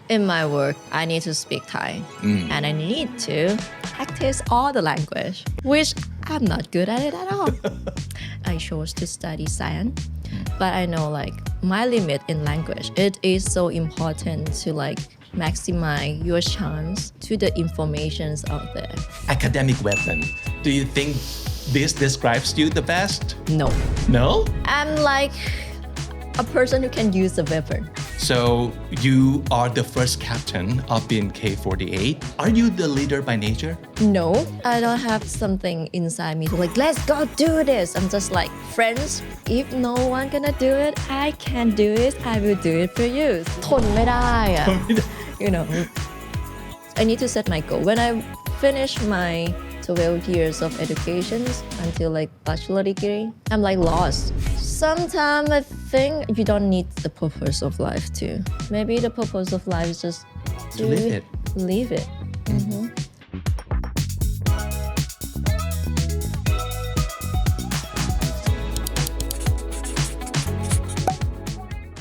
In my work, I need to speak Thai and I need to practice all the language, which I'm not good at it at all. I chose to study science, but I know like my limit in language. It is so important to like maximize your chance to the informations out there. Academic weapon. Do you think this describes you the best? No. No? I'm like a person who can use a weapon. So you are the first captain of BNK48. Are you the leader by nature? No, I don't have something inside me to like, let's go do this. I'm just like, friends, if no one gonna do it, I can do it. I will do it for you. ทนไม่ได้อะ You know, I need to set my goal. When I finish my 12 years of education until like bachelor degree, I'm like lost. Sometimes I think you don't need the purpose of life too. Maybe the purpose of life is just to live it. Live it. Mm-hmm.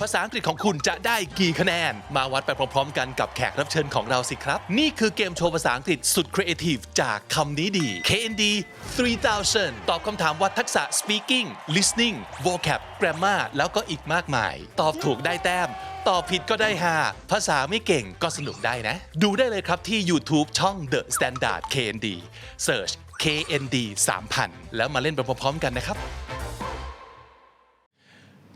ภาษาอังกฤษของคุณจะได้กี่คะแนนมาวัดไปพร้อมๆกันกับแขกรับเชิญของเราสิครับนี่คือเกมโชว์ภาษาอังกฤษสุดครีเอทีฟจากคำนี้ดี KND 3000 ตอบคำถามวัดทักษะ speaking listening vocab grammar แล้วก็อีกมากมายตอบถูกได้แต้มตอบผิดก็ได้5ภาษาไม่เก่งก็สนุกได้นะดูได้เลยครับที่ YouTube ช่อง The Standard KND Search KND 3000แล้วมาเล่นไปพร้อมๆกันนะครับ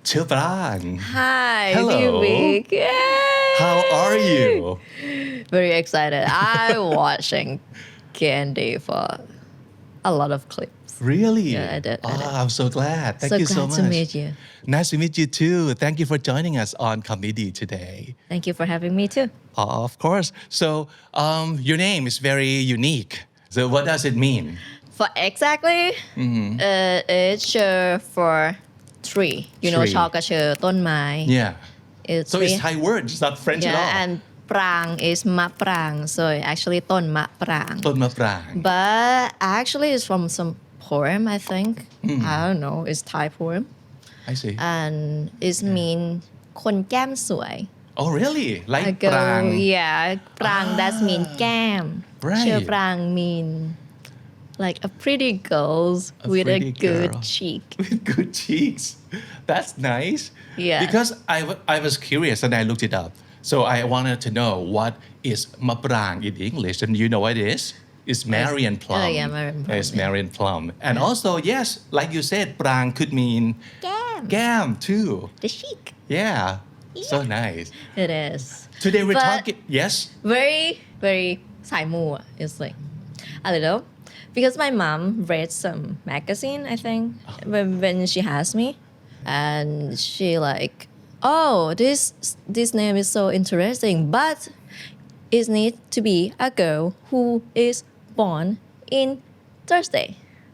เฌอปราง Hi, Hello. Vic. Yay! How are you? Very excited. I'm watching Candy for a lot of clips. Really? Yeah, I did. I'm so glad. Thank you so glad much. to meet you. Nice to meet you too. Thank you for joining us on Comedy today. Thank you for having me too. Of course. So, your name is very unique. So, what does it mean? For exactly, it's sure for tree. You know, Tree. ชอกับเชอต้นไม้ Yeah. It's So it's tree. Thai word. It's not French at Yeah, all. and ปราง is มะปราง so actually ต้นมะปราง ต้นมะปราง but actually it's from some poem I think I don't know it's Thai poem I see. and it mean คนแก้มสวย Oh, really? I Like go ปราง yeah ปราง that mean แก้ม Right. เชอปราง mean like a pretty girls with a pretty good girl. cheek With good cheeks. That's nice. Yeah. Because I was curious and I looked it up. So I wanted to know what is maprang in English. And you know what it is? It's Marian plum. Oh, yeah, Marian plum, It's yeah. Marian plum. And also, yes, like you said, prang could mean แก้ม gam too. the cheek Yeah. So nice. it is Today we're But- talking. Yes. very สายมูอ่ะ it's like a little because my mom read some magazine I think when she has me and she like oh this name is so interesting but it needs to be a girl who is born in Thursday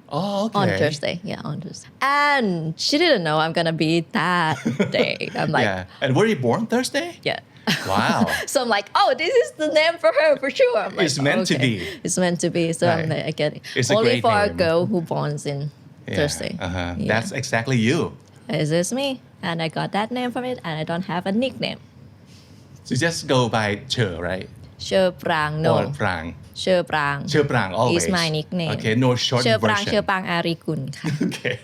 Oh, okay. on Thursday on Thursday and she didn't know I'm gonna be that day I'm like Yeah. And were you born Thursday? yeah Wow. So I'm like, oh, this is the name for her for sure. I'm like, It's meant to okay. be. It's meant to be. So I'm Right. like, I get it. It's a Only great for a name. girl who born in Yeah. Thursday. Uh-huh. Yeah. That's exactly you. This is me. And I got that name from it and I don't have a nickname. So you just go by Cher, right? เชอปราง no Or Prang. เชอปราง Cher Prang always. is my nickname. Okay, no short เชอปราง version. เชอปรางอารีกุลค่ะ Okay.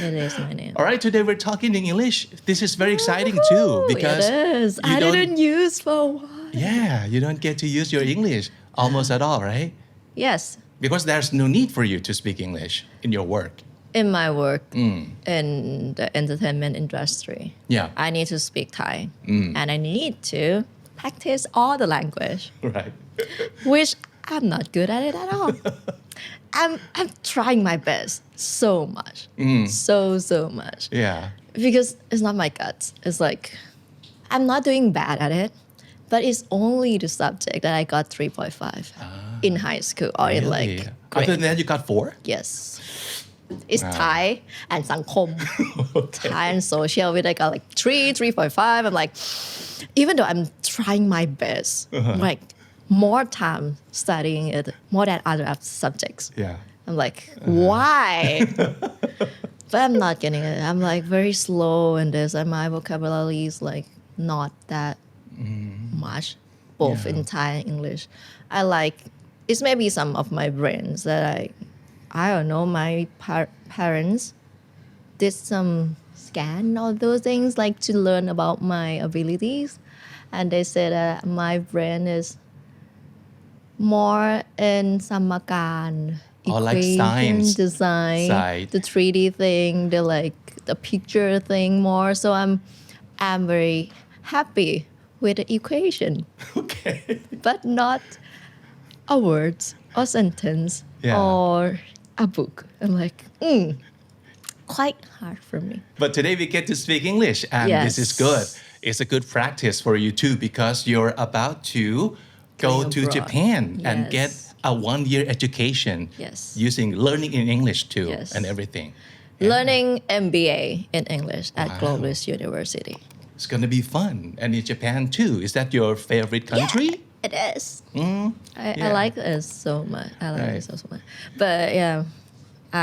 It is my name. All right, today we're talking in English. This is very exciting too because it is. you I don't- didn't use for a while. Yeah, you don't get to use your English almost at all, right? Yes. Because there's no need for you to speak English in your work. In my work in the entertainment industry, Yeah. I need to speak Thai and I need to practice all the language, Right. which I'm not good at it at all. I'm trying my best so much, so much, Yeah. because it's not my guts. It's like I'm not doing bad at it, but it's only the subject that I got 3.5 in high school or in like Really? Other grade. than that, you got 4? Yes. It's Wow. Thai and สังคม Thai and social with I got like 3.5 I'm like even though I'm trying my best like more time studying it more than other subjects Yeah. I'm like why but I'm not getting it I'm like very slow in this and my vocabulary is like not that much, both in Thai and English. I like it's maybe some of my friends that I don't know. My parents did some scan all those things like to learn about my abilities, and they said that my brain is more in samakan, like equation, science design, side. the 3D thing, the picture thing more. So I'm very happy with the equation, Okay. but not a word or sentence Yeah. or a book. I'm like, quite hard for me. But today we get to speak English, and this is Yes. good. It's a good practice for you too, because you're about to go Going to abroad. Japan and Yes. get a 1-year education Yes. using learning in English too Yes. and everything. Learning MBA in English at Global University. It's gonna be fun, and in Japan too. Is that your favorite country? It is. I Yeah. like it so much. I like Right. it so much. But yeah,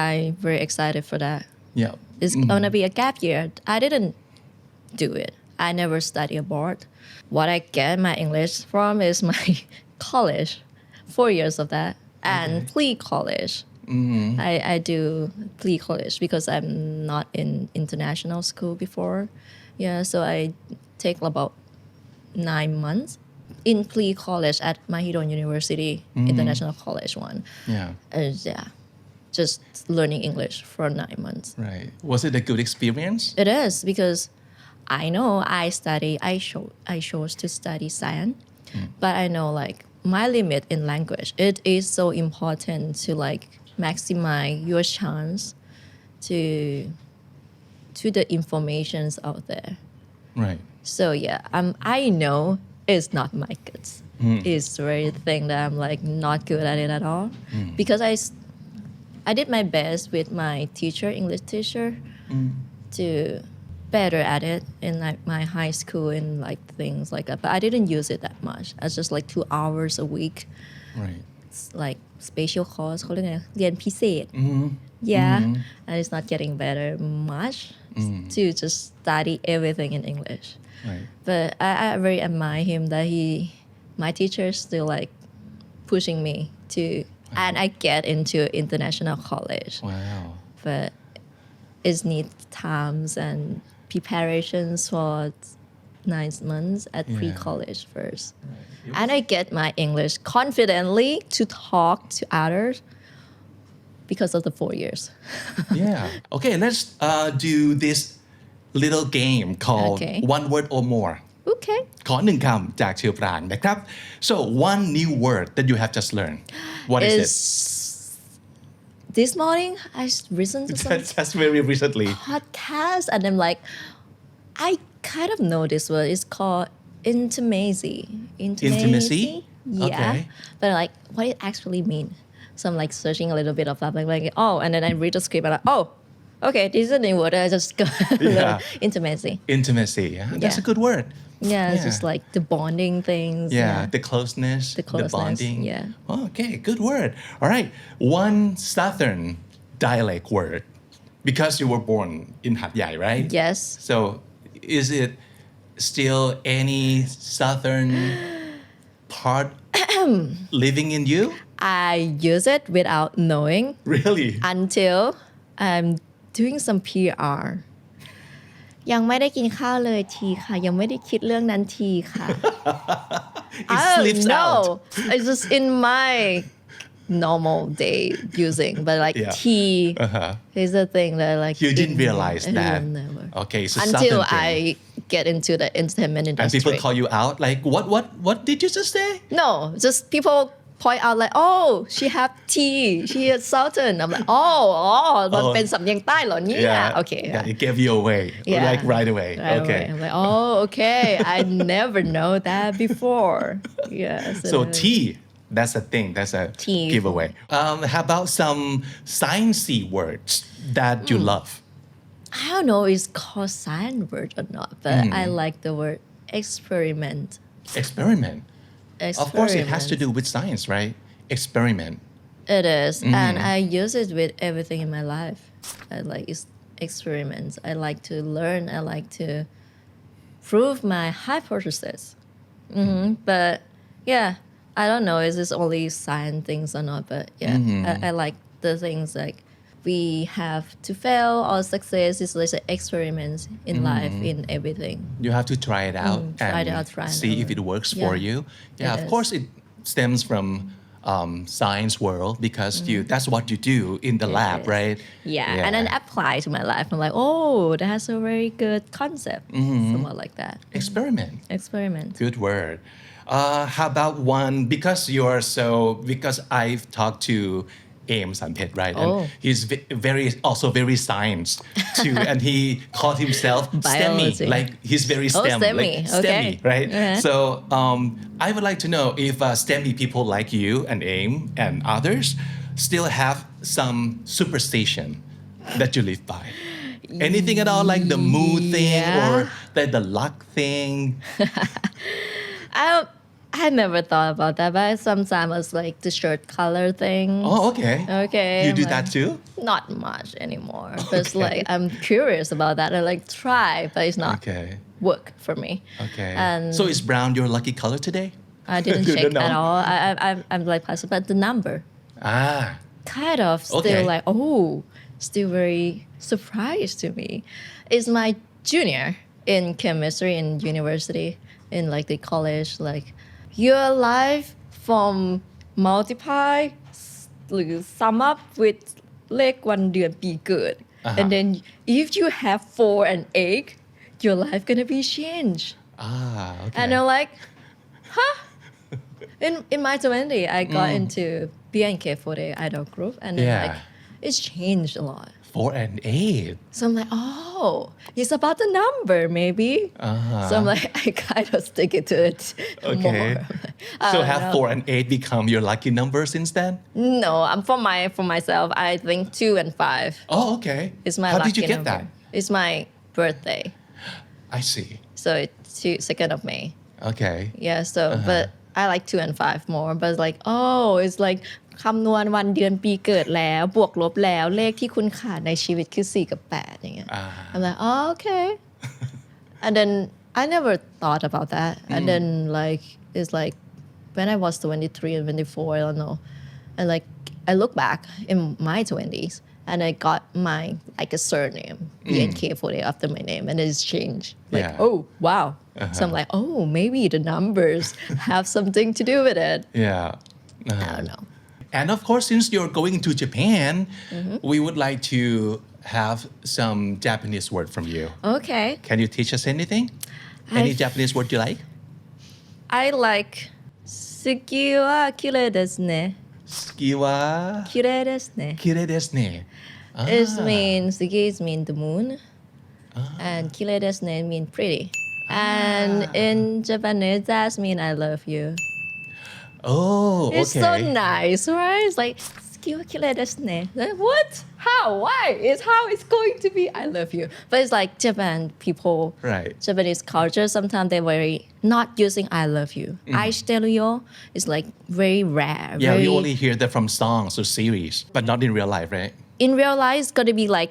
I'm very excited for that. Yeah. It's gonna be a gap year. I didn't do it. I never study abroad. What I get my English from is my college, 4 years of that, and pre-college. I do pre-college because I'm not in international school before. Yeah, so I take about 9 months in pre-college at Mahidol University, International College one. Yeah. And yeah, just learning English for 9 months. Right. Was it a good experience? It is because I know I chose to study science, but I know like my limit in language. It is so important to like maximize your chance to the informations out there. Right. So yeah, I know it's not my goods. It's the very thing that I'm like not good at it at all, because I did my best with my teacher, English teacher, to better at it in like my high school and like things like that. But I didn't use it that much. It's just like 2 hours a week. Right. It's like special course เขาเรียกไงเรียนพิเศษ Yeah, and it's not getting better much to just study everything in English. Right. But I very admire him that my teacher is still like pushing me to, and I get into international college. Wow. But it needs times and preparations for 9 months at pre-college first. And I get my English confidently to talk to others because of the 4 years. Yeah. Okay, let's do this little game called Okay. One Word or More. Okay. ขอหนึ่งคำจากเชียวปรางนะครับ So one new word that you have just learned. What is it? This morning I listened to some Just very recently. podcast and I'm like, I kind of know this word. It's called intimacy. Intimacy? Yeah. Okay. But like, what it actually mean? So I'm like searching a little bit of that, like oh, and then I read the script and like, oh, okay, this is a new word. I just got Yeah. intimacy. Intimacy. Yeah, that's Yeah. a good word. Yeah, it's just like the bonding things. Yeah, the closeness, The closeness, bonding. yeah. Oh, okay, good word. All right, one Southern dialect word, because you were born in Hat Yai, right? Yes. So, is it still any Southern part living in you? I use it without knowing Really? until I'm doing some PR. ยังไม่ได้กินข้าวเลยทีค่ะยังไม่ได้คิดเรื่องนั้นทีค่ะ It slips out. It's just in my normal day using, but like Yeah. tea is the thing that like You didn't realize that. Never. Okay, so Until Southern thing. I get into the entertainment And industry. people call you out like, what did you just say? No, just people point out like, oh, she have tea, she is Southern. I'm like, oh, มันเป็นสำเนียงใต้เหรอเนี่ย Okay. Yeah, it gave you away. Yeah. Like right away. Right Okay. away. I'm like, oh, okay. I never know that before. Yeah. So tea, that's a thing. That's a Tea. giveaway. How about some sciencey words that you love? I don't know if it's called science word or not, but I like the word experiment. Experiment. Of course, it has to do with science, right? Experiment. It is, and I use it with everything in my life. I like experiments. I like to learn. I like to prove my hypothesis. But yeah, I don't know is this only science things or not, but yeah, I like the things like we have to fail or success is like experiments in life in everything. You have to try it out try and it out, try it see if out. it works for Yeah. you. Yeah, It of is. course it stems from science world because that's what you do in the lab, is. right? Yeah, and then apply to my life. I'm like, oh, that's a very good concept. Somewhat like that. Experiment. Experiment. Good word. How about one because I've talked to Aim Sanpet, right? Oh. And he's also very science too, and he called himself STEMmy, Biology. like he's very STEM, STEMmy, like okay. STEMmy, right? Uh-huh. So I would like to know if STEMmy people like you and Aim and others still have some superstition that you live by. Anything at all, like the mood thing or like the luck thing? I never thought about that, but sometimes it's like the shirt color thing. Oh, okay. Okay. You I'm do like, that too? Not much anymore. But it's like I'm curious about that. I like try, but it's not Okay. work for me. Okay. And So is brown your lucky color today? I didn't You check don't know? at all. I'm like positive, but the number Ah. kind of still Okay. like still very surprised to me. It's my junior in chemistry in university in like the college like your life from multiply หรือ sum up with เลขวันเดือนปีเกิด and then if you have 4 and 8 your life gonna be changed Ah, okay. and I'm like huh in my 20 I got into BNK48 idol group and then Yeah. like it's changed a lot 4 and 8. so I'm like it's about the number maybe so I'm like I kind of stick it to it Okay. more So don't have know. 4 and 8 become your lucky number since then? No, I'm for myself. I think 2 and 5 Oh, okay. is my How lucky did you get number. that? It's my birthday, I see. so it's 2nd of May. Okay. Yeah, so but I like 2 and 5 more. But it's like it's like คำนวณวันเดือนปีเกิดแล้วบวกลบแล้วเลขที่คุณขาดในชีวิตคือ4กับ8อย่างเงี้ย I'm like okay. And then I never thought about that. And then like it's like when I was 23 and 24, I don't know. And like I look back in my 20s and I got my like a surname BNK48 after my name and it's changed. Like Yeah. oh wow. So I'm like maybe the numbers have something to do with it. Yeah. I don't know. And of course, since you're going to Japan, we would like to have some Japanese word from you. Okay. Can you teach us anything? Any Japanese word you like? I like 好きは綺麗ですね。好きは綺麗ですね。綺麗ですね。It means 好き is mean the moon, and 綺麗ですね mean pretty. And in Japanese, that mean I love you. Oh, okay. It's so nice, right? It's like 好きは綺麗ですね. Like, what? How? Why? It's how it's going to be. I love you. But it's like Japan people, Right. Japanese culture. Sometimes they're very not using I love you. I tell you is like very rare. Yeah, very, we only hear that from songs or series, but not in real life, right? in real life, it's gonna be like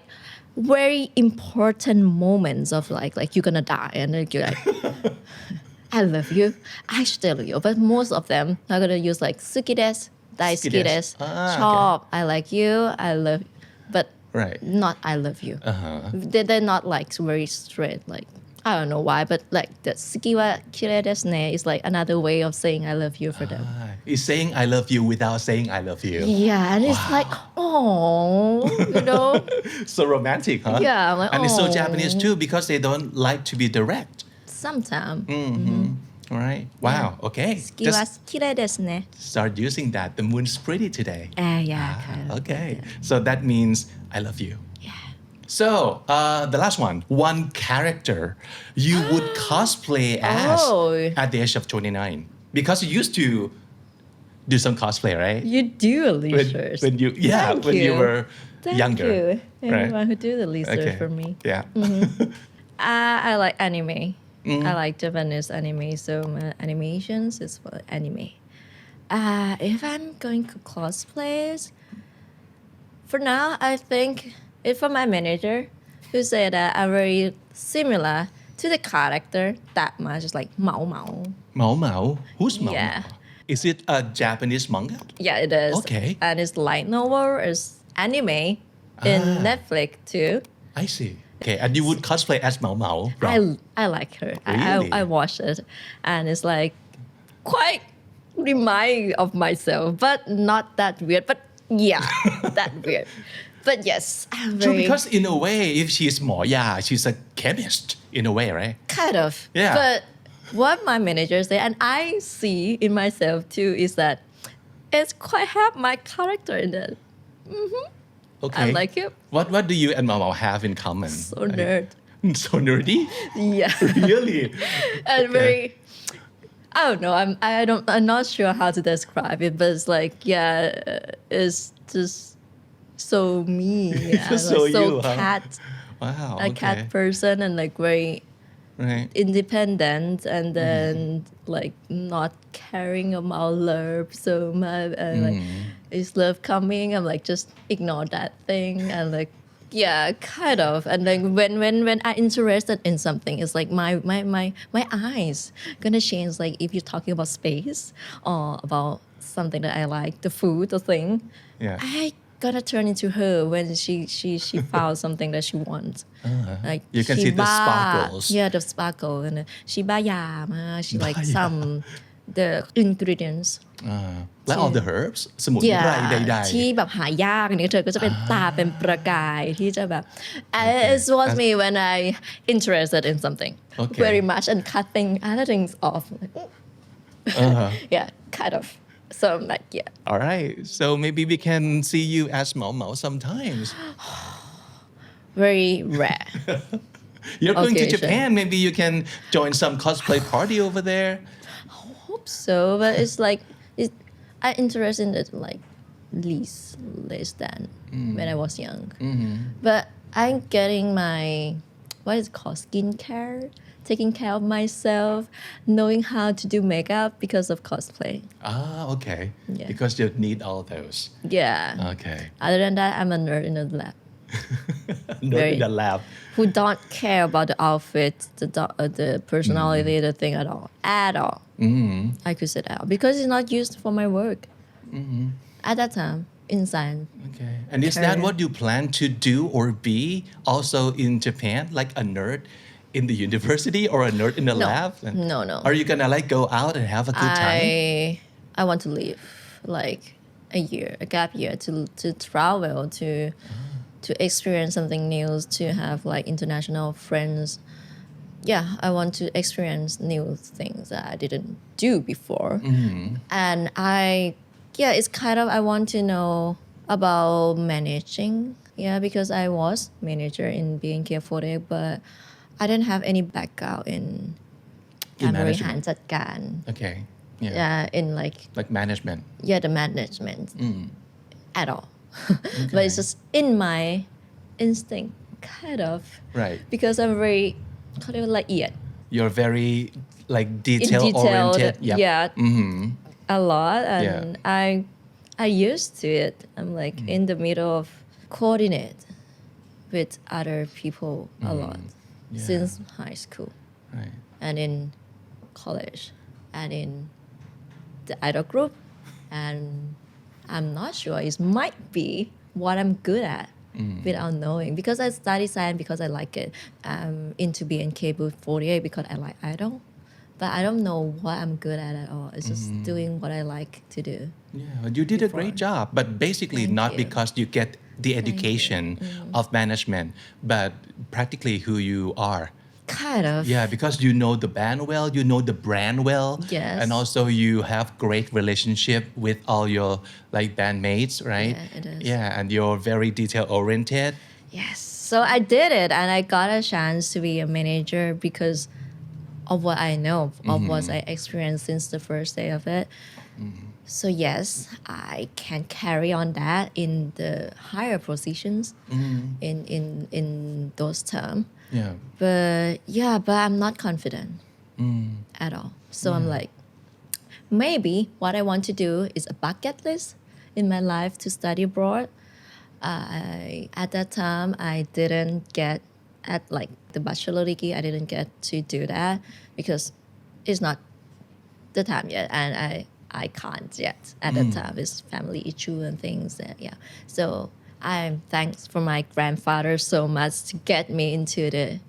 very important moments of like you're gonna die and then you're like I love you, I tell you. But most of them are gonna use like 好きです 大好きです ชอบ I like you, I love you. But Right. not I love you. They're not like very straight. Like I don't know why, but like the 好きは綺麗ですね is like another way of saying I love you for them. It's saying I love you without saying I love you. Yeah, and it's like you know. So romantic, huh? Yeah, I'm like, and it's so "Aw." Japanese too because they don't like to be direct. Sometimes. All right. Wow. Okay. 好きは Just 綺麗ですね start using that. The moon's pretty today. Yeah, kind of. Okay. So that means I love you. Yeah. So the last one. One character you would cosplay as at the age of 29. Because you used to do some cosplay, right? You do research. When you Thank when you were Thank younger. you, everyone who do the research Okay. for me. Yeah. I like anime. I like Japanese anime, so my animations is for anime. If I'm going to cosplays, for now, I think it's for my manager who said that I'm very similar to the character that much. It's like Mao Mao. Mao Mao. Who's Mao Yeah. Mao? Is it a Japanese manga? Yeah, it is. Okay. And it's light novel, it's anime in Netflix too. I see. Okay, and you would cosplay as Mao Mao, right? I like her. Really? I watched it, and it's like quite remind of myself, but not that weird. But yeah, that weird. But yes, I'm True, very because in a way, if she's หมอยา she's a chemist in a way, right? kind of. Yeah. But what my manager say, and I see in myself too, is that it's quite have my character in it. Okay. I like it. What do you and Mao Mao have in common? So nerd. So nerdy? Yeah. Really? And very I don't know. I'm not sure how to describe it, but it's like it's just so me. Yeah, Just so you, huh? cat, Wow. a cat person, and like very Right. independent, and then like not caring about love so much. And like, is love coming? I'm like just ignore that thing, and like yeah, kind of. And like when I interested in something, it's like my eyes gonna change. Like if you're talking about space or about something that I like, the food, the thing, Yeah. I gonna turn into her when she found something that she wants. Like You can see the sparkles. Yeah, the sparkle, and she บ้ายามา she like some the ingredients. และ all the herbs สมุนไพรใด ที่แบบหายากนี่เธอก็จะเป็นตาเป็นประกายที่จะแบบ it was me when I interested in something Okay. very much and cutting other things off. Yeah, kind of. So I'm like, yeah. All right. So maybe we can see you as Mao Mao sometimes. Very rare. You're going to Occasion. Japan. Maybe you can join some cosplay party over there. Hope so, but it's like I interested in it like less than when I was young. But I'm getting my what is it called skincare, taking care of myself, knowing how to do makeup because of cosplay. Okay. Yeah. Because you need all those. Yeah. Okay. Other than that, I'm a nerd in the lab Not in the lab. who don't care about the outfit, the personality, the thing at all. At all. I could say that because it's not used for my work. At that time, in science. Okay. And is that what you plan to do or be also in Japan, like a nerd in the university or a nerd in the lab? No. Are you gonna like go out and have a good time? I want to leave like a gap year to travel to experience something new, to have like international friends. Yeah, I want to experience new things that I didn't do before. And it's kind of I want to know about managing. Yeah, because I was manager in BNK48, but I didn't have any background in การบริหารจัดการ Okay. in like management. the management at all. But it's just in my instinct, kind of. Right. Because I'm very เขาเรียกว่าละเอียด You're very like detail oriented. Yeah. A lot, and I used to it. I'm like in the middle of coordinate with other people a lot since high school Right. and in college and in the idol group, and I'm not sure it might be what I'm good at without knowing, because I study science because I like it. I'm into BNK48 because I like idol, but I don't know what I'm good at all. It's just doing what I like to do. Yeah, you did a great job, but basically not because you get the education of management, but practically who you are. Kind of. Yeah, because you know the band well, you know the brand well, Yes. and also you have great relationship with all your like bandmates, right? Yeah, it is. Yeah, and you're very detail oriented. Yes. So I did it, and I got a chance to be a manager because of what I know, of what I experienced since the first day of it. So yes, I can carry on that in the higher positions in those terms. Yeah. But I'm not confident at all. So I'm like, maybe what I want to do is a bucket list in my life to study abroad. At that time, I didn't get at like the bachelor degree, I didn't get to do that because it's not the time yet, and I can't yet at the time. It's family issue and things. Yeah, so I'm thanks for my grandfather so much to get me into the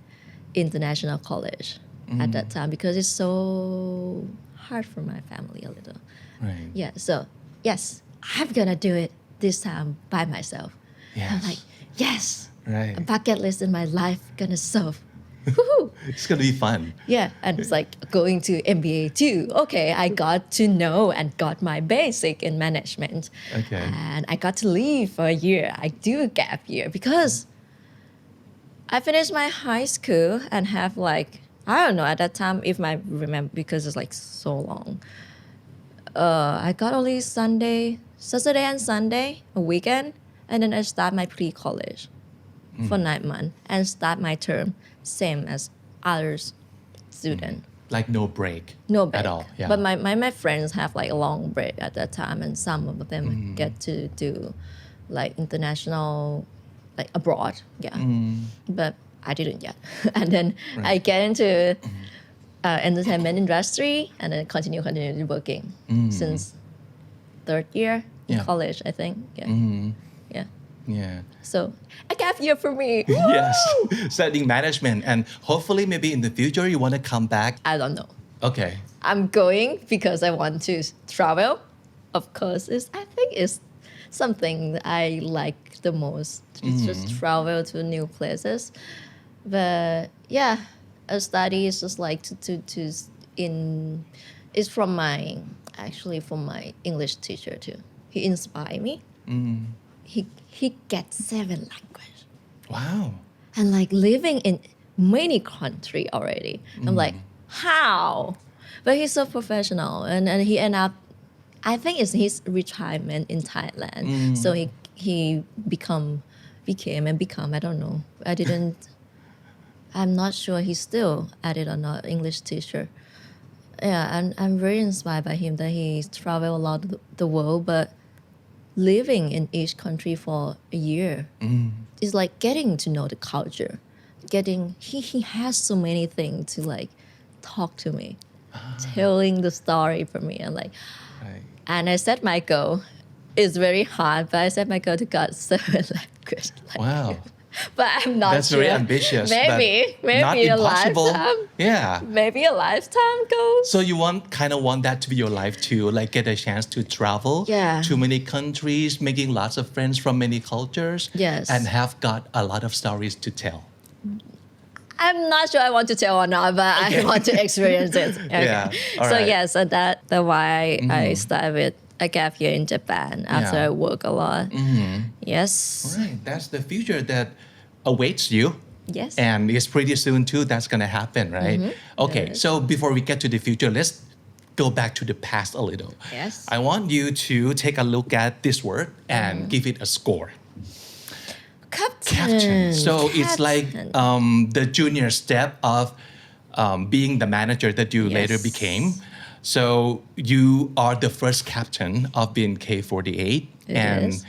international college at that time because it's so hard for my family a little. Right. Yeah, so yes, I'm gonna do it this time by myself. Yes. I'm like, yes, Right. a bucket list in my life gonna solve. Woohoo! It's gonna be fun. Yeah, and it's like going to MBA too. Okay, I got to know and got my basic in management. Okay. And I got to leave for a year. I do a gap year because I finished my high school and have like, I don't know at that time if I remember because it's like so long. I got only Saturday and Sunday, a weekend, and then I start my pre-college for 9 months and start my term same as others student. Like no break. No break. At all. Yeah. But my friends have like a long break at that time, and some of them get to do like international, like abroad. Yeah. But I didn't yet. And then I get into entertainment industry and then continue working since third year in Yeah. college, I think. Yeah. Yeah. Yeah. So a gap year for me. Yes. Studying management, and hopefully maybe in the future you want to come back. I don't know. Okay. I'm going because I want to travel. Of course, I think it's something that I like the most. It's just travel to new places. But yeah, a study is just like it's from my English teacher too. He inspired me. He gets 7 languages. Wow. And like living in many countries already. I'm like, how? But he's so professional, and he ended up, I think it's his retirement in Thailand. So he became, I don't know. I'm not sure he's still at it or not, English teacher. Yeah, and I'm very inspired by him that he traveled a lot of the world, but living in each country for a year is like getting to know the culture. He has so many things to like talk to me, telling the story for me. And like, Right. and I set my goal. It's very hard, but I set my goal to got 7 languages. Like, Wow. but I'm not That's sure. very ambitious. Maybe not a impossible. lifetime. Yeah. Maybe a lifetime goal. So you kind of want that to be your life too, like get a chance to travel Yeah. to many countries, making lots of friends from many cultures, Yes. and have got a lot of stories to tell. I'm not sure I want to tell or not, but I want to experience it. Okay. Yeah, all So right. yes, so that's why I started with a gap year in Japan after Yeah. I work a lot. Yes. All right, that's the future that awaits you. Yes. And it's pretty soon too, that's gonna happen, right? Okay, Yes. so before we get to the future, let's go back to the past a little. Yes. I want you to take a look at this word and give it a score. Captain. So it's like the junior step of being the manager that you later Yes. became. So you are the first captain of BNK48, and is.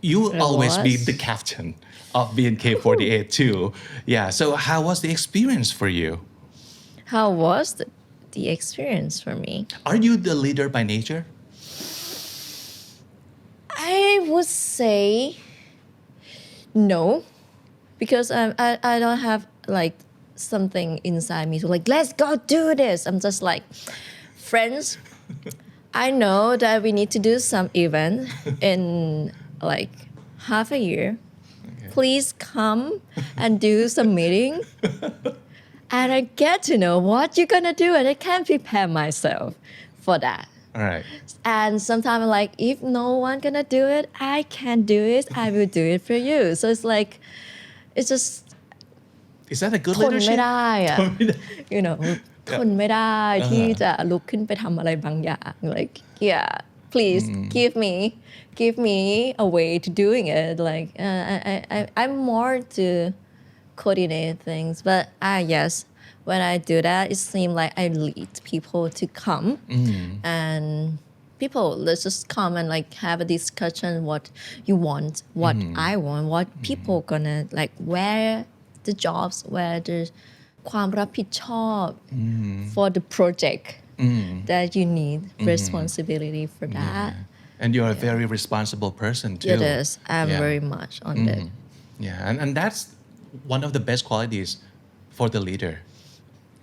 you will always be was. the captain of BNK48 too. Yeah. So how was the experience for you? How was the experience for me? Are you the leader by nature? I would say no, because I don't have like something inside me to like, let's go do this. I'm just like, friends, I know that we need to do some event in like half a year. Please come and do some meeting. And I get to know what you're gonna do, and I can prepare myself for that. All right. And sometimes I'm like, if no one gonna do it, I can do it. I will do it for you. So it's like, it's just Is that a good ทน leadership? ไม่ได้อะ ทนไม่ได้ you know ทนไม่ได้ที่จะลุกขึ้นไปทำอะไรบางอย่าง like yeah please give me a way to doing it like I'm more to coordinate things but yes when I do that it seems like I lead people to come and people let's just come and like have a discussion what you want what I want what people gonna like where the jobs where there's ความรับผิดชอบ for the project that you need responsibility for that. And you're a very responsible person too. It is. I'm Yeah. very much on that. Yeah, and that's one of the best qualities for the leader.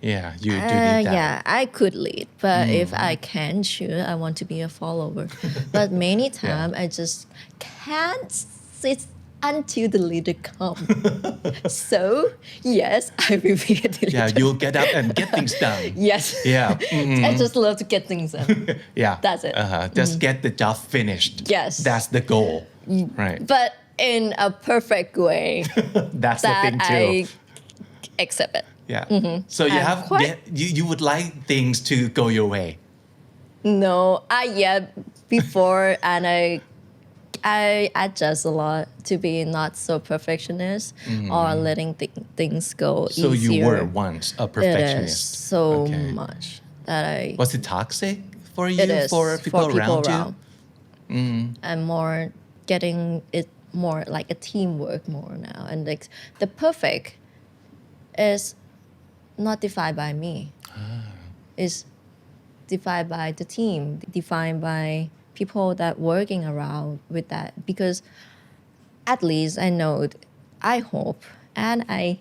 Yeah, you do need that. Yeah, I could lead, but if I can choose, I want to be a follower. But many times I just can't sit until the leader comes. So yes, I will be a leader. Yeah, you'll get up and get things done. Yes. Yeah. I just love to get things done. Yeah. That's it. Just get the job finished. Yes. That's the goal. Right. But in a perfect way That's the that thing too. I accept it. Yeah. So you I'm have quite- you would like things to go your way. No, before and I adjust a lot to be not so perfectionist or letting things go So easier. you were once a It is perfectionist. so Okay. much that I. Was it toxic for you It is for people around you? I'm more getting it more like a teamwork more now, and like the perfect is not defined by me. It's defined by the team, defined by people that working around with that. Because at least I know, I hope, and I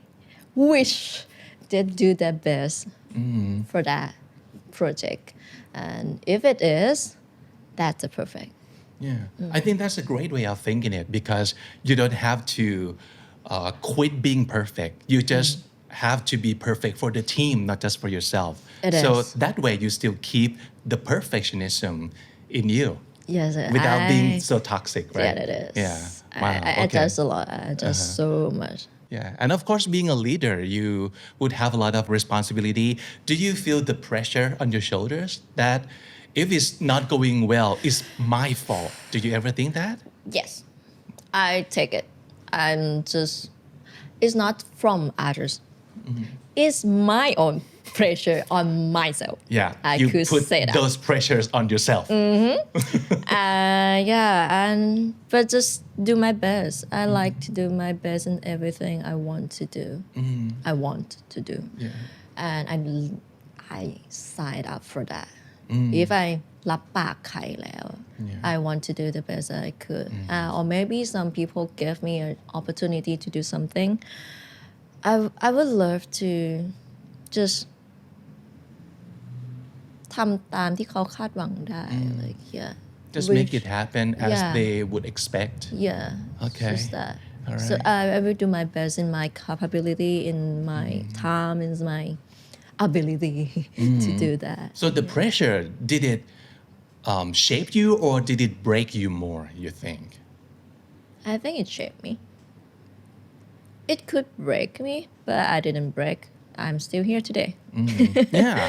wish they do their best for that project. And if it is, that's a perfect. Yeah, I think that's a great way of thinking it because you don't have to quit being perfect. You just have to be perfect for the team, not just for yourself. It So is. that way you still keep the perfectionism in you Yes, without being so toxic, right? Yeah, it is. Yeah. Wow. I okay. adjust a lot. I adjust so much. Yeah, and of course, being a leader, you would have a lot of responsibility. Do you feel the pressure on your shoulders that if it's not going well, it's my fault? Do you ever think that? Yes, I take it. I'm just, it's not from others. It's my own pressure on myself. Yeah, I you could put say that. those pressures on yourself. But just do my best. I like to do my best in everything I want to do. I want to do. Yeah. And I signed up for that. If I รับปากใครแล้ว I want to do the best that I could. Or maybe some people give me an opportunity to do something. I would love to just ทำตามที่เขาคาดหวังได้ like yeah Just make it happen as Yeah. they would expect. yeah Okay. just that All so right. I will do my best in my capability in my time in my ability to do that So the pressure, did it shape you or did it break you more, you think? I think it shaped me it could break me but I didn't break I'm still here today Yeah,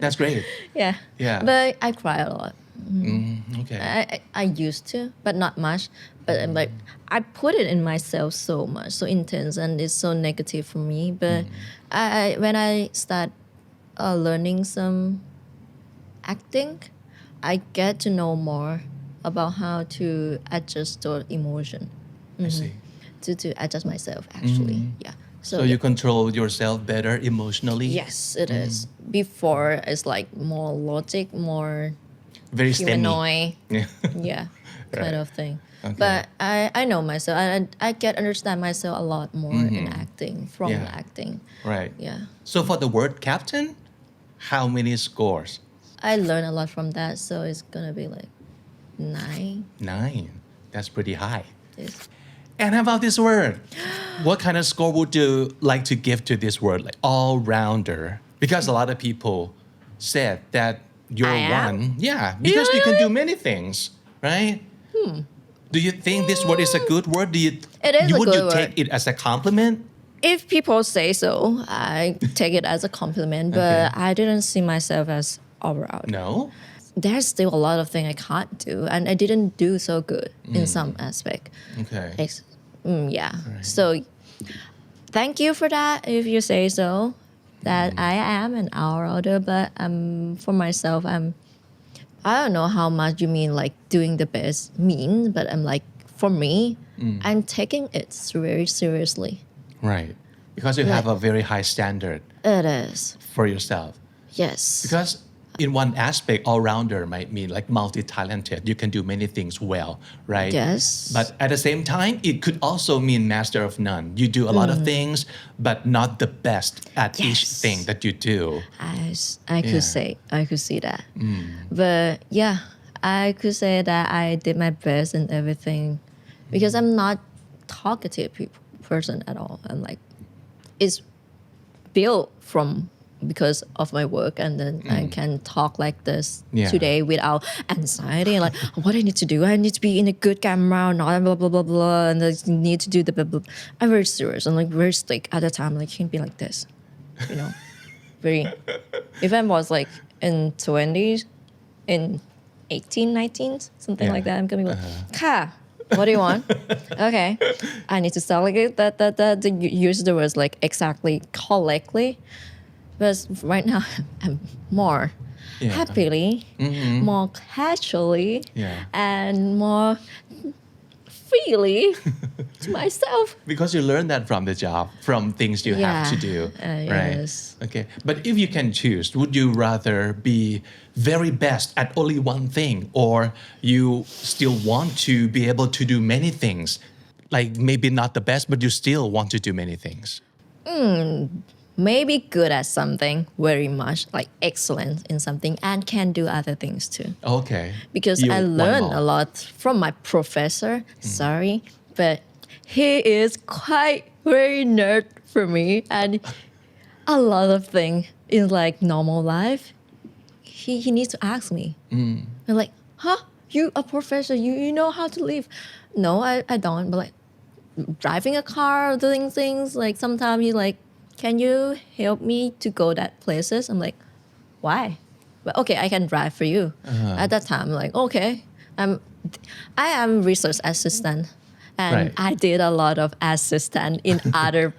that's great. yeah Yeah. but I cry a lot Okay. I used to, but not much. But I'm like, I put it in myself so much, so intense, and it's so negative for me. But when I start learning some acting, I get to know more about how to adjust the emotion, I see. to adjust myself actually. Yeah. So you control yourself better emotionally? Yes, it is. Before it's like more logic, more Very STEMmy. humanoid. Yeah. Yeah, kind Right. of thing. Okay. But I know myself. I get understand myself a lot more in acting from Yeah. acting. Right. Yeah, So for the word captain, how many scores? I learn a lot from that. So it's gonna be like 9. 9. That's pretty high. This. And how about this word? What kind of score would you like to give to this word, like all-rounder? Because a lot of people said that you're I am? one. Yeah, because you can do many things, right? Do you think this word is a good word? Do you? It is a would good you take word. it as a compliment? If people say so, I take it as a compliment. But I didn't see myself as overall. No. There's still a lot of things I can't do, and I didn't do so good in some aspect. Okay. Yeah. So thank you for that if you say so. That I am an hour older, but for myself, I don't know how much you mean like doing the best mean, but I'm like, for me, I'm taking it very seriously. Right. because you have a very high standard It is. for yourself. Yes. Because in one aspect, all-rounder might mean like multi-talented. You can do many things well, right? Yes. But at the same time, it could also mean master of none. You do a lot of things, but not the best at each Yes. thing that you do. I could say, I could see that. But yeah, I could say that I did my best in everything because I'm not talkative person at all. I'm like, it's built from because of my work and then I can talk like this Yeah. today without anxiety like what I need to do I need to be in a good camera not blah blah blah blah and I need to do the blah, blah. I'm very serious and like very strict at the time like can't be like this you know very if I was like in 20s in 18 19 something Yeah. like that I'm gonna be like "Ka, what do you want okay I need to sound like it that use the words like exactly correctly but right now I'm more Yeah. happily, more casually, Yeah. and more freely to myself. Because you learn that from the job, from things you have to do, right? Yes. Okay. But if you can choose, would you rather be very best at only one thing, or you still want to be able to do many things? Like maybe not the best, but you still want to do many things. Maybe good at something very much, like excellent in something, and can do other things too. Okay. Because You I want learned more. a lot from my professor. Sorry, but he is quite very nerd for me, and a lot of things in like normal life, he needs to ask me. I'm like, huh? You a professor? You know how to live? No, I don't. But like driving a car, doing things like sometimes he like, can you help me to go that places? I'm like, why? But okay, I can drive for you. At that time, I'm like, okay, I am research assistant, and Right. I did a lot of assistant in other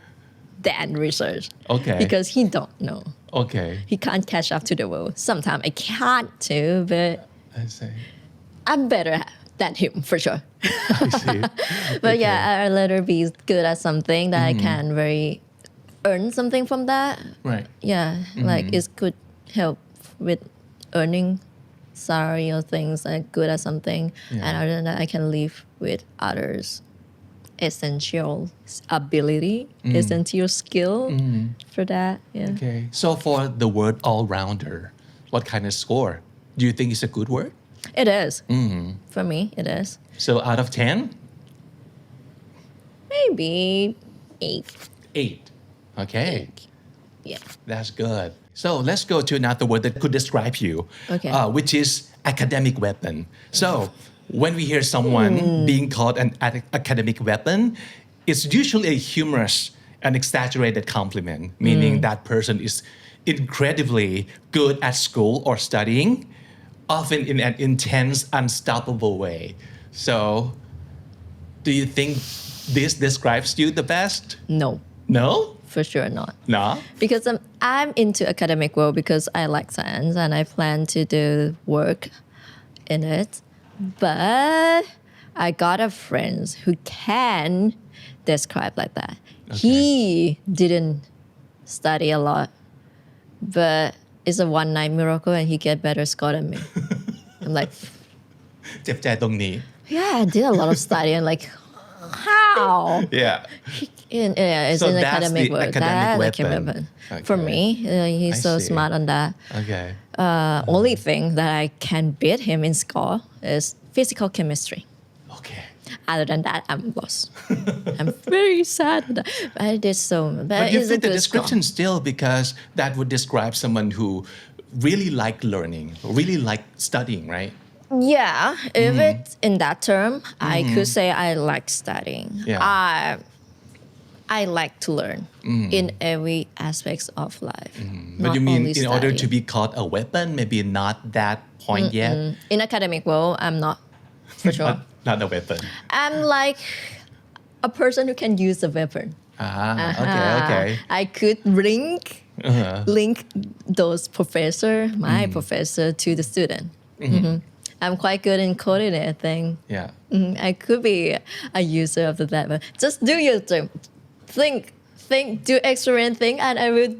than research. Okay. Because he don't know. Okay. He can't catch up to the world. Sometimes I can't too, but I see. I'm better than him for sure. I see. But yeah, I'd rather be good at something that I can very earn something from that. Right. Yeah, like it could help with earning salary or things like good at something. Yeah. And other than that, I can live with others' essential ability, essential skill for that. Yeah. Okay. So for the word all-rounder, what kind of score? Do you think it's a good word? It is. For me, it is. So out of 10? Maybe 8. 8. Okay. Yeah. That's good. So let's go to another word that could describe you, Okay. Which is academic weapon. So when we hear someone being called an academic weapon, it's usually a humorous and exaggerated compliment, meaning that person is incredibly good at school or studying, often in an intense, unstoppable way. So do you think this describes you the best? No, No? for sure not. No? Because I'm into academic world because I like science and I plan to do work in it. But I got a friend who can describe like that. He didn't study a lot, but it's a one night miracle and he get better score than me. I'm like, เจ็บใจตรงนี้ yeah, I did a lot of study and like, how? Yeah. It's So an that's academic the word. academic That weapon. weapon. For Okay. me, he's I so see. smart on that. Okay. Only thing that I can beat him in score is physical chemistry. Okay. Other than that, I'm lost. I'm very sad. But I did so. But But you it's a fit the good description score. still because that would describe someone who really liked learning, really liked studying, right? Yeah, if it's in that term, I could say I like studying. Yeah. I like to learn in every aspects of life. But Not you mean only in order study. to be called a weapon, maybe not that point yet? In academic world, I'm not for sure. Not a weapon. I'm like a person who can use a weapon. Okay. I could link those my professor to the student. I'm quite good in coordinating. Yeah. I could be a user of the weapon. Just do your thing. think, do experiment thing, and I will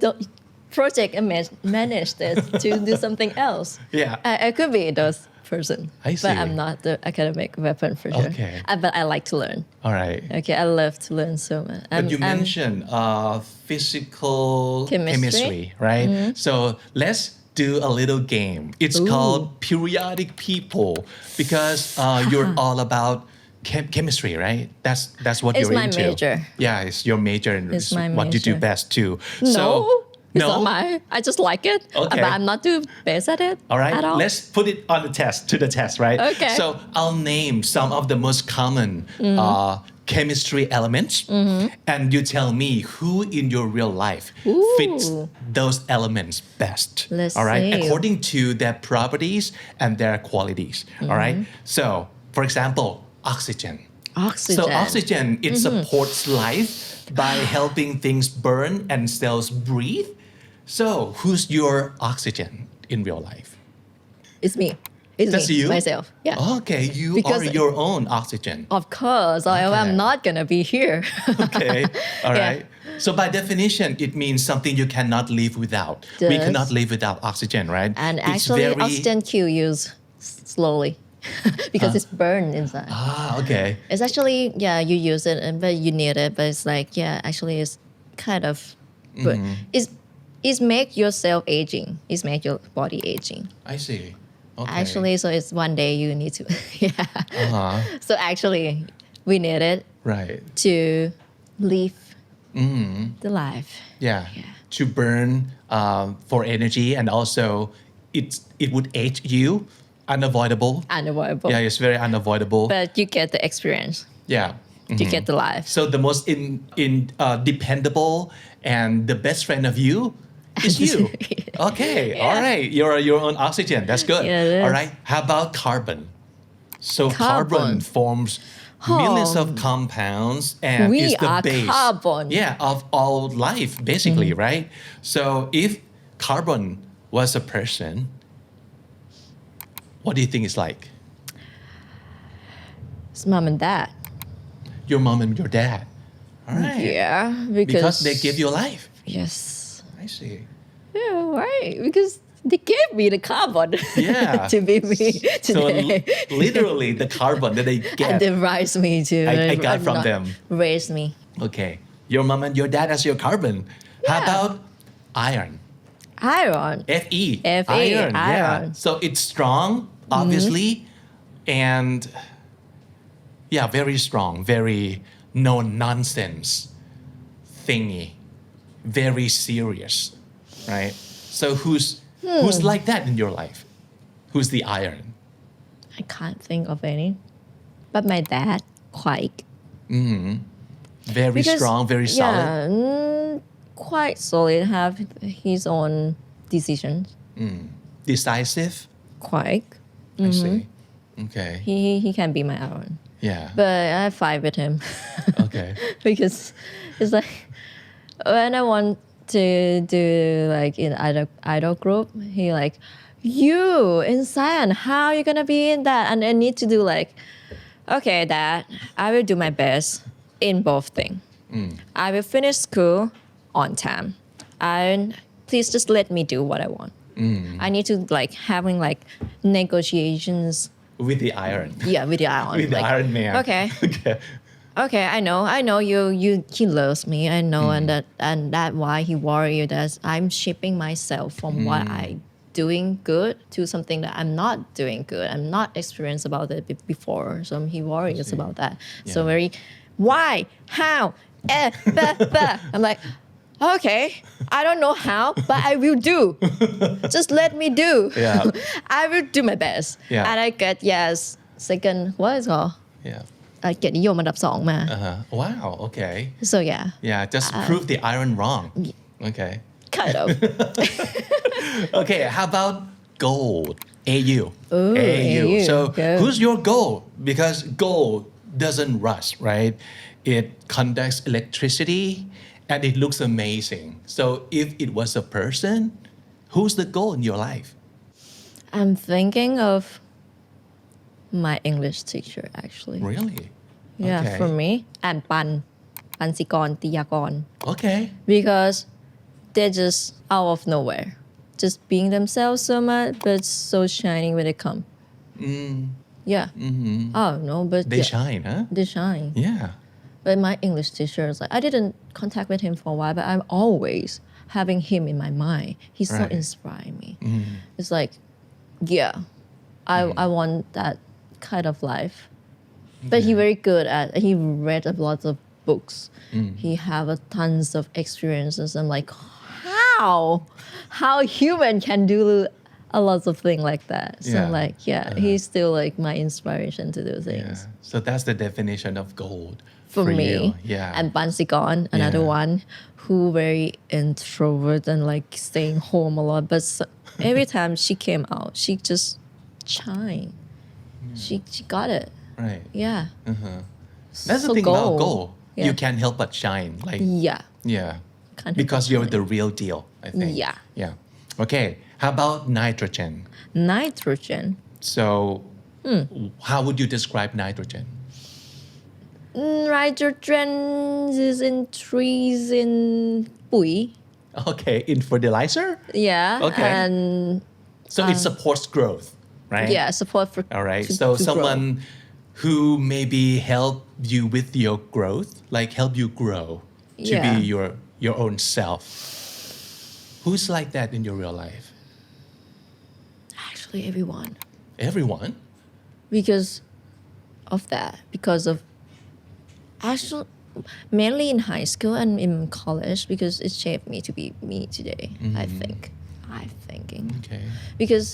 project and manage this to do something else. Yeah. I could be those person. I But see. I'm not the academic weapon for sure. Okay. But I like to learn. All right. Okay, I love to learn so much. But you mentioned physical Chemistry. right? So let's do a little game. It's called Periodic People because you're all about chemistry, right? That's what It's you're my into. major. Yeah, it's your major and It's my what you do major. best too. No, So, it's not my. I just like it. Okay. But I'm not too best at it. all right, At all. let's put it on the test, right? Okay. So I'll name some of the most common chemistry elements, and you tell me who in your real life fits those elements best. Let's all right, see. according to their properties and their qualities. All right. So, for example, oxygen. Oxygen. So oxygen, it supports life by helping things burn and cells breathe. So who's your oxygen in real life? It's me. It's That's me. you? Myself. Yeah. Okay, you Because- are your own oxygen. Of course. Or else I'm not gonna be here. Okay, all Yeah. right. So by definition, it means something you cannot live without. We Does. cannot live without oxygen, right? And It's actually, very- oxygen kill you slowly because it's burned inside. okay. It's actually, yeah, you use it, but you need it. But it's like, yeah, actually, it's kind of, but it's make yourself aging. It's make your body aging. I see. Okay. Actually, so it's one day you need to, yeah. So actually, we need it Right. to live the life. Yeah. To burn for energy, and also it would age you, unavoidable. Unavoidable. Yeah, it's very unavoidable. But you get the experience. Yeah. You get the life. So the most dependable and the best friend of you is you. Okay. All right. You're your own oxygen. That's good. Yeah, it is. All right. How about carbon? So carbon forms millions of compounds and We is the are base. carbon. Yeah, of all life, basically, right? So if carbon was a person, what do you think it's like? It's mom and dad. Your mom and your dad. All right. Yeah, Because they give you life. Yes. I see. Yeah, right. Because they gave me the carbon Yeah. to be me So today. literally the carbon that they And get. they raised me too. I got from not- them. Raised me. Okay. Your mom and your dad as your carbon. How Yeah. about iron? Iron. Fe. Fe, Iron. Yeah. iron. So it's strong, obviously, and yeah, very strong, very no nonsense thingy, very serious, right? So who's like that in your life? Who's the iron? I can't think of any. But my dad, quite. Very Because- strong, very solid. Yeah, quite solid. Have his own decisions. Decisive. Quite. I see. Okay. He can be my own. Yeah. But I fight with him. Okay. Because it's like when I want to do like in idol group, he like, you in science, how you gonna be in that? And I need to do like, okay, dad, I will do my best in both things. I will finish school on time. And please just let me do what I want. I need to like having like negotiations. With the iron. Yeah, with the iron. With the like, Iron Man. Okay. Okay. Okay, I know you he loves me. I know and that why he worried that I'm shifting myself from what I doing good to something that I'm not doing good. I'm not experienced about it before. So he worries about that. So Yeah. very why? How? I'm like, okay, I don't know how, but I will do. Just let me do. Yeah. I will do my best. Yeah. And I get second what is it called? Yeah. เกียรตินิยมอันดับสองมา Wow. Okay. so yeah Yeah. Just prove the iron wrong. Okay. kind of Okay. How about gold? AU. Ooh, AU, So good. who's your gold? Because gold doesn't rust, right? It conducts electricity and it looks amazing. So if it was a person, who's the gold in your life? I'm thinking of my English teacher actually Really? yeah Okay. for me and Pan ปัญจิกรติยากร Okay. because they're just out of nowhere just being themselves so much but so shining when they come yeah oh no but They yeah, shine, huh? they shine Yeah. but my English teacher is like I didn't contact with him for a while but I'm always having him in my mind he's so Right. inspiring me it's like yeah I want that kind of life but he very good at he read a lot of books he have a tons of experiences I'm like how human can do a lot of things like that so I'm Yeah. like he's still like my inspiration to do things Yeah. So that's the definition of gold for me you. Yeah. and Bansigon another Yeah. one who very introvert and like staying home a lot but every time she came out she just shine she got it Right. yeah That's the So thing about gold. gold. Yeah. You can't help but shine. Like yeah yeah. Can't help Because but you're shine. the real deal, I think. Yeah. Yeah. Okay. How about nitrogen? nitrogen So how would you describe nitrogen? nitrogen is in trees in ปุ๋ย Okay. In fertilizer? yeah Okay. and So it supports growth, right? yeah support for All right. to So grow. someone who maybe help you with your growth, like help you grow to be Yeah. your own self. Who's like that in your real life? actually everyone Everyone. because of that because of actually mainly in high school and in college because it shaped me to be me today I think I'm thinking Okay. because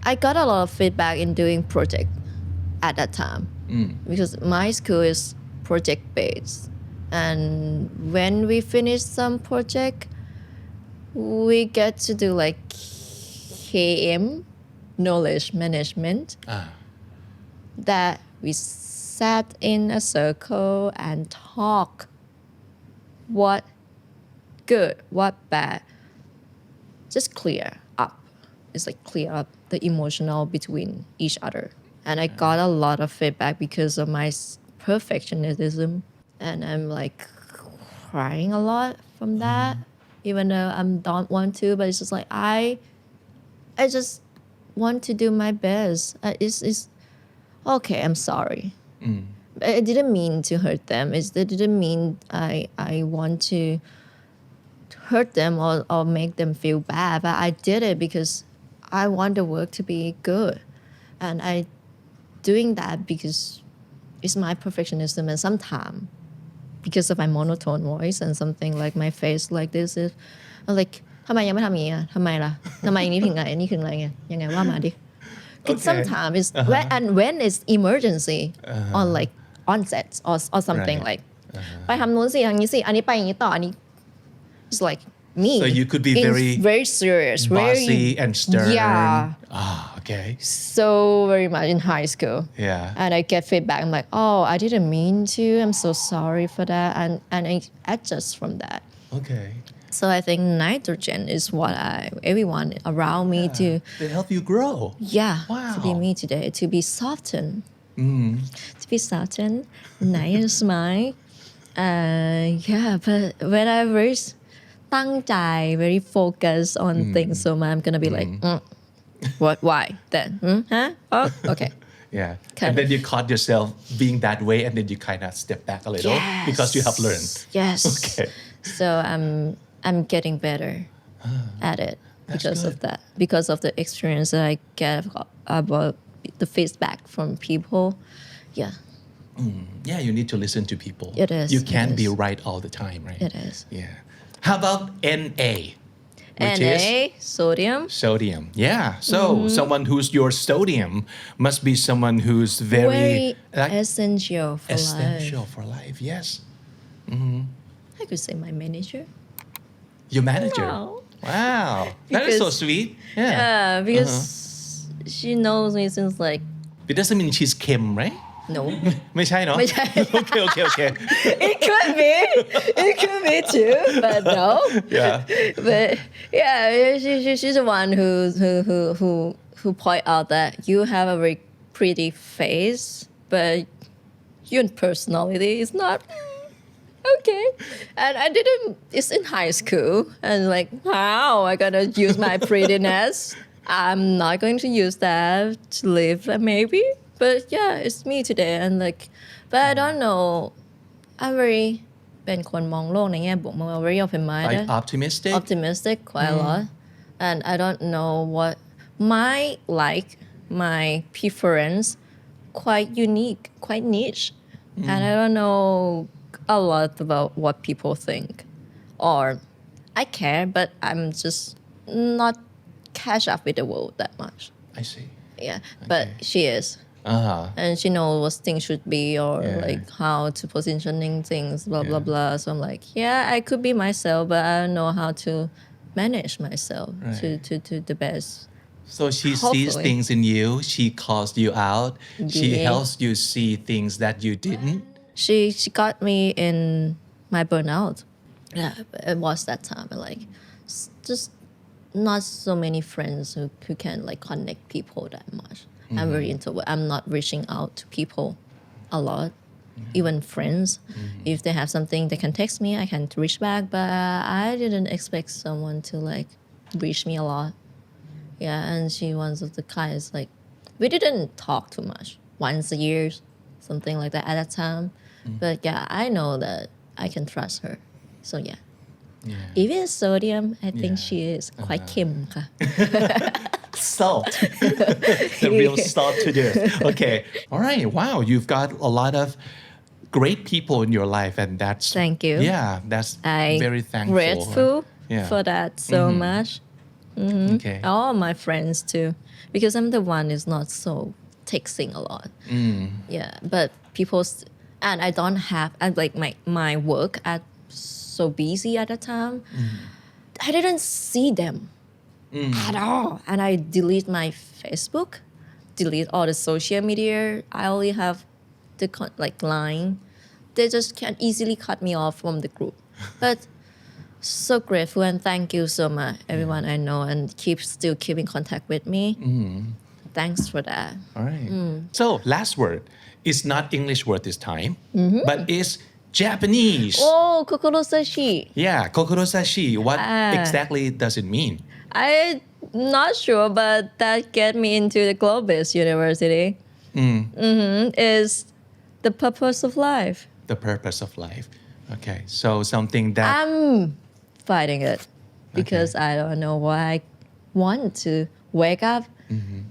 I got a lot of feedback in doing project at that time because my school is project based and when we finish some project we get to do like KM knowledge management that we sat in a circle and talk what good what bad just clear up it's like clear up the emotional between each other and I got a lot of feedback because of my perfectionism and I'm like crying a lot from that even though I don't want to but it's just like I just want to do my best it's okay I'm sorry I didn't mean to hurt them it didn't mean I want to hurt them or make them feel bad but I did it because I want the work to be good and I doing that because it's my perfectionism and sometimes because of my monotone voice and something like my face like this is I'm like ทำไมยังไม่ทำอย่างนี้อ่ะทำไมล่ะทำไมอย่างนี้ถึงไงอันนี้ถึงอะไรไงยังไงว่ามาดิ because sometimes it's when it's emergency on like onset or something Right. like ไปทำนู้นสิทางนี้สิอันนี้ไปอย่างนี้ต่ออันนี้ it's like me So you could be it's very very serious Bossy very and stern. yeah Okay. so very much in high school Yeah. and I get feedback I'm like oh I didn't mean to I'm so sorry for that and I adjust from that Okay. so I think nitrogen is what everyone around me to They help you grow. to be Wow. me today to be softened to be softened nice and smile but when I very ตั้งใจ very focused on things so much I'm gonna be like what why then huh oh okay Yeah. Kind and then of. you caught yourself being that way and then you kind of step back a little because you have learned. yes Okay. so I'm getting better at it because of that because of the experience that I get about the feedback from people yeah Yeah, you need to listen to people. It is, You it can't be is. right all the time, right? It is. Yeah. How about Na? Which is Na sodium sodium. Yeah. So someone who's your sodium must be someone who's very like, essential for essential life for life. Yes. I could say my manager Your manager. Wow. Wow. That is so Because- sweet. Yeah. because she knows me since like It doesn't mean she's Kim, right? no ไม่ใช่เนาะ ไม่ใช่ Okay. it could be too but no Yeah. but yeah she's the one who point out that you have a very pretty face but your personality is not okay. And I didn't, it's in high school. And like, how I gonna use my prettiness? I'm not going to use that to live, maybe. But yeah, it's me today. And like, but I don't know. I'm very เป็นคนมองโลกในแง่บวก I'm very open-minded. Like optimistic? Optimistic quite a lot. And I don't know what my preference quite unique, quite niche. And I don't know a lot about what people think. Or I care, but I'm just not catch up with the world that much. I see. Yeah, but she is. And she knows what things should be or like how to positioning things, blah, blah, blah. So I'm like, yeah, I could be myself, but I don't know how to manage myself to the best. So she sees Hopefully. things in you. She calls you out. She Yeah. helps you see things that you didn't. She got me in my burnout. Yeah, it was that time. And like, just not so many friends who can like connect people that much. I'm very introvert. I'm not reaching out to people a lot, even friends. If they have something, they can text me. I can reach back, but I didn't expect someone to like reach me a lot. Yeah, and she was of the kind is like, we didn't talk too much, once a year, something like that at that time. But yeah, I know that I can trust her. So yeah. Even sodium, I think she is quite Kim. Salt. The real salt to this. Okay. All right. Wow. You've got a lot of great people in your life, and that's Thank you. Yeah, that's I'm very thankful. grateful for that so much. Okay. All my friends too, because I'm the one who's not so texting a lot. Yeah, but and I don't have, and like my work at so busy at the time. I didn't see them at all, and I delete my Facebook, delete all the social media. I only have the like line. They just can easily cut me off from the group, but. So grateful and thank you so much, everyone I know, and still keep in contact with me. Thanks for that. All right. So last word is not English word this time, but is Japanese. Oh, Kokorozashi. Yeah, Kokorozashi. What exactly does it mean? I'm not sure, but that get me into the Globus University. Is the purpose of life. The purpose of life. Okay, so something that I'm fighting it because I don't know what I want to wake up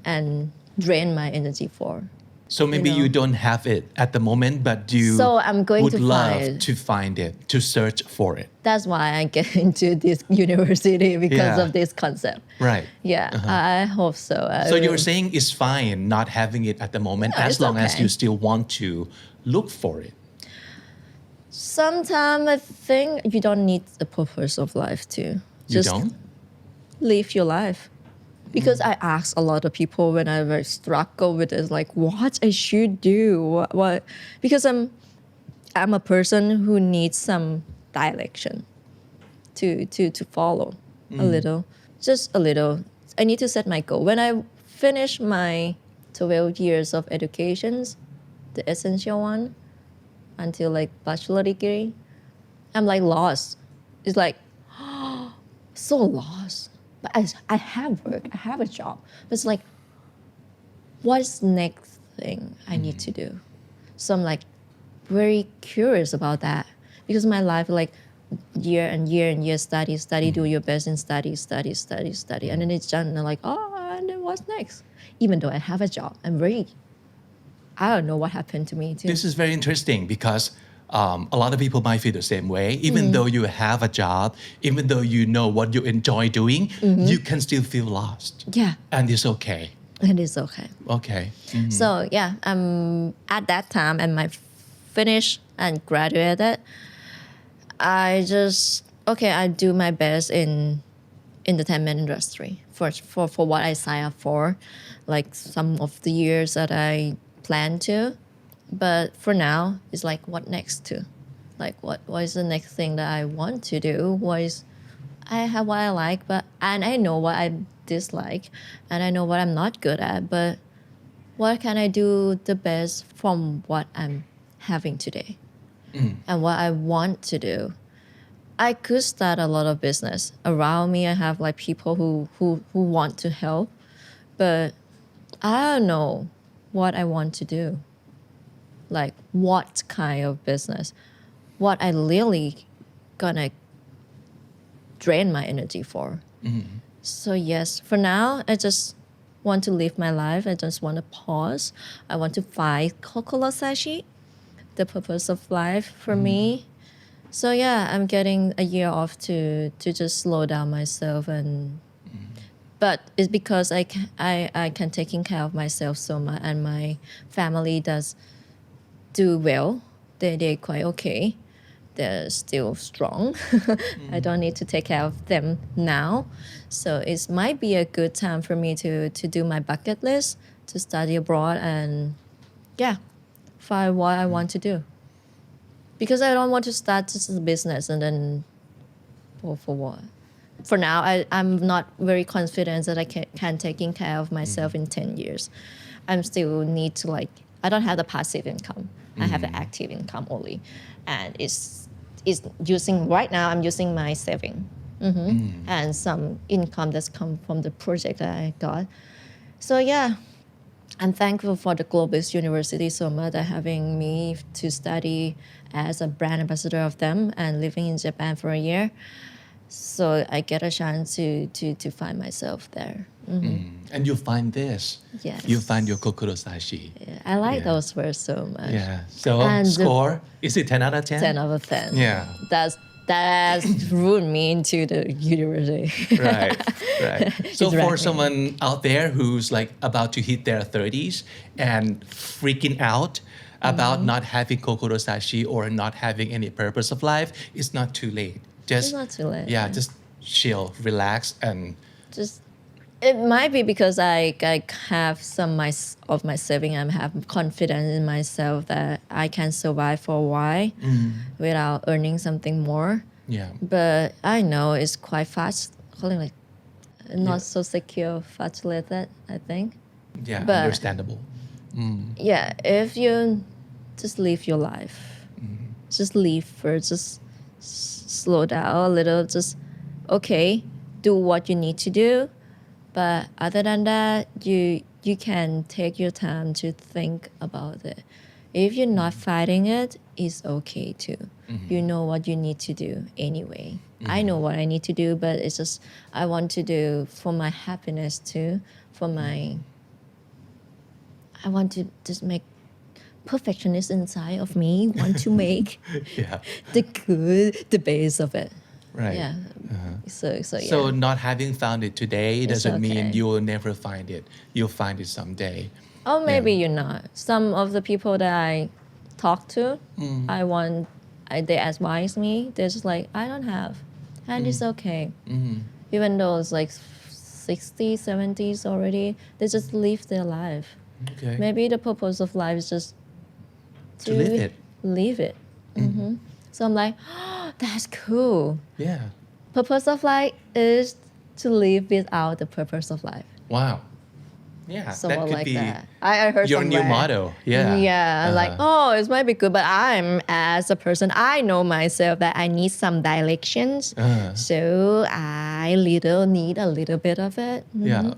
and drain my energy for. So maybe you don't have it at the moment, but you So I'm going would to love find it. to find it, to search for it. That's why I get into this university because Yeah. of this concept. Right. Yeah, I hope so. So you're saying it's fine not having it at the moment Yeah, as it's long as okay. you still want to look for it. Sometimes I think you don't need the purpose of life too. You don't? Live your life. Because I ask a lot of people when I very struggle with it, like what I should do, what because I'm a person who needs some direction to follow a little, just a little. I need to set my goal. When I finish my 12 years of educations, the essential one, until like bachelor degree, I'm like lost. It's like so lost. But I have work, I have a job. But it's like, what's next thing I need to do? So I'm like very curious about that because my life like year and year and year study, do your best in study. And then it's done and I'm like, oh, and then what's next? Even though I have a job, I don't know what happened to me too. This is very interesting because a lot of people might feel the same way. Even though you have a job, even though you know what you enjoy doing, you can still feel lost. Yeah, And it's okay. it is okay. Okay. So yeah, at that time and my finish and graduated, I do my best in entertainment industry for what I sign up for, like some of the years that I plan to. But for now, it's like what next to? Like what is the next thing that I want to do? I have what I like, and I know what I dislike, and I know what I'm not good at, but what can I do the best from what I'm having today? and what I want to do. I could start a lot of business around me. I have like people who want to help, but I don't know what I want to do. Like what kind of business, what I really gonna drain my energy for. So yes, for now, I just want to live my life. I just want to pause. I want to find Kokorozashi, the purpose of life for me. So yeah, I'm getting a year off to just slow down myself but it's because I can taking care of myself so much and my family does do well. They're quite okay. They're still strong. I don't need to take care of them now. So it might be a good time for me to do my bucket list, to study abroad and yeah, find what I want to do. Because I don't want to start just a business and then for what? For now, I'm not very confident that I can taking care of myself in 10 years. I still need to like, I don't have the passive income. I have the active income only. And it's using, right now I'm using my saving and some income that's come from the project that I got. So yeah, I'm thankful for the Globus University so much that having me to study as a brand ambassador of them and living in Japan for a year. So I get a chance to find myself there. And you find this. Yes. You find your Kokorozashi. Yeah, I like those words so much. Yeah. So And score, is it 10 out of 10? 10 out of 10. Yeah. That's ruined me into the university. Right. So It's for wrecking. someone out there who's like about to hit their 30s and freaking out about not having Kokorozashi or not having any purpose of life, it's not too late. Just, It's not too late. Yeah, just chill, relax, and Just it might be because I have some of my saving. I have confidence in myself that I can survive for a while without earning something more. yeah. But I know it's quite fast, calling like not so secure, facilitated, I think. Yeah, But- understandable. Yeah, if you just live your life, just live first, just slow down a little, just okay, do what you need to do. But other than that, you can take your time to think about it. If you're not fighting it, it's okay too. You know what you need to do anyway. I know what I need to do, but it's just I want to do for my happiness too, for my I want to just make perfectionist inside of me want to make Yeah. the base of it. Right. Yeah. So yeah. So not having found it today doesn't mean okay. you will never find it. You'll find it someday. Or maybe you're not. Some of the people that I talk to, they advise me. They're just like, I don't have, and it's okay. Even though it's like 60s, 70s already, they just live their life. Okay. Maybe the purpose of life is just To live it. Live it. So I'm like, oh, that's cool. Yeah. Purpose of life is to live without the purpose of life. Wow. Yeah. So that more could like be that. I heard your new somewhere. motto. Yeah. Yeah, like, oh, it might be good, but I'm as a person, I know myself that I need some directions. So I need a little bit of it. Yeah.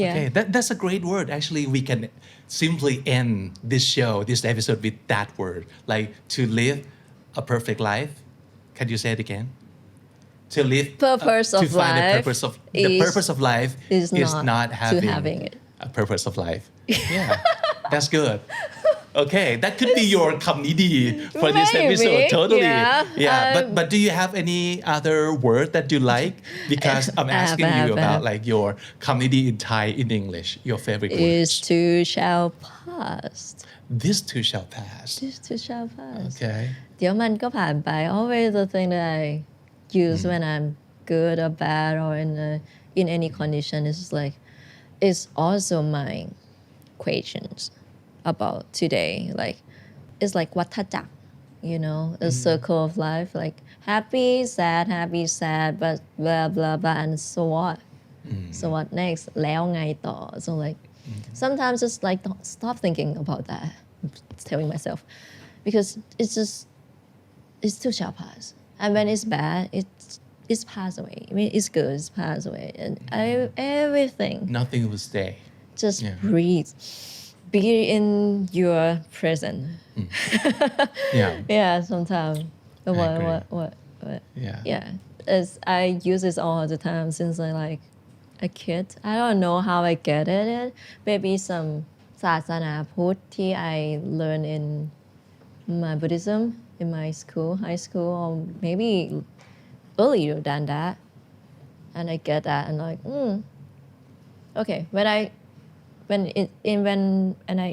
Yeah. Okay, that's a great word. Actually, we can simply end this show, this episode with that word. Like to live a perfect life. Can you say it again? To live Purpose to of find life the purpose of life is not having, having it. a purpose of life. Yeah, that's good. Okay, that could be your คำนี้ดี for this Maybe, episode. Totally. yeah. But do you have any other word that you like? Because I'm asking you about like your คำนี้ดี in Thai, in English, your favorite Is words. too shall pass. This too shall pass. This too shall pass. Okay. เดี๋ยวมันก็ผ่านไป Always the thing that I use when I'm good or bad or in any condition is just like it's also my equations about today. Like it's like วัฏจักร you know, a circle of life. Like happy, sad, but blah blah blah, and so what? So what next? แล้วไงต่อ So like sometimes just like don't stop thinking about that. I'm telling myself. because it's too shall pass, and when it's bad, it's pass away. I mean, it's good, it's pass away, and everything. Nothing will stay. Just Yeah. breathe. Be in your present. Yeah. Yeah, sometimes. agree. What? Yeah. Yeah. As I use this all the time since I like a kid. I don't know how I get it. Maybe some ศาสนาพุทธที่ I learn in my Buddhism in my school, high school, or maybe earlier than that. And I get that and like, okay. When I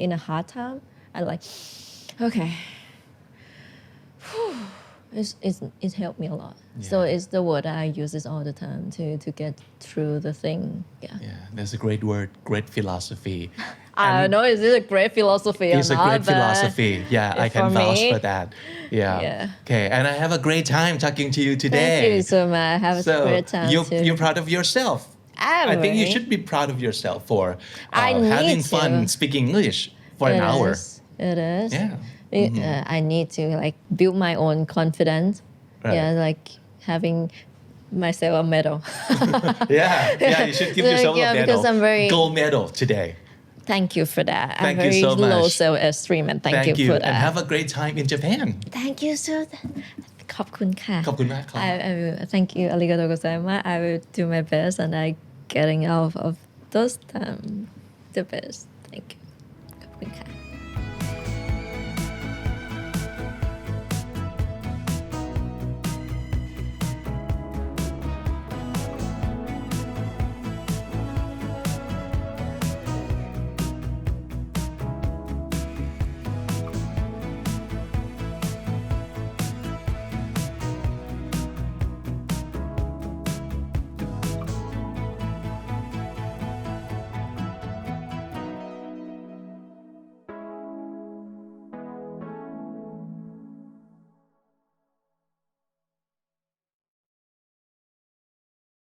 in a hard time, I like, okay. It helped me a lot. So it's the word I use this all the time to get through the thing. Yeah. Yeah, that's a great word, great philosophy. I don't know, is it a great philosophy or It's not? a great but philosophy. Yeah, I can for vouch me, for that. Yeah. Yeah. Okay, and I have a great time talking to you today. Thank you so much. Have a So great time too. you're proud of yourself. I'm I think you very- should be proud of yourself for I need having to. fun speaking English for an It hour. is. It is. Yeah. I need to like build my own confidence. Right. Yeah, like having myself a medal. Yeah, you should give Like, yourself yeah, a medal. because I'm very- Gold medal today. Thank you for that. Thank I'm you very so much. low self-esteem and thank you for that. And have a great time in Japan. Thank you so ขอบคุณค่ะ ขอบคุณมากครับ I will thank you ありがとうございます I will do my best and I getting out of those time the best. Thank you ขอบคุณค่ะ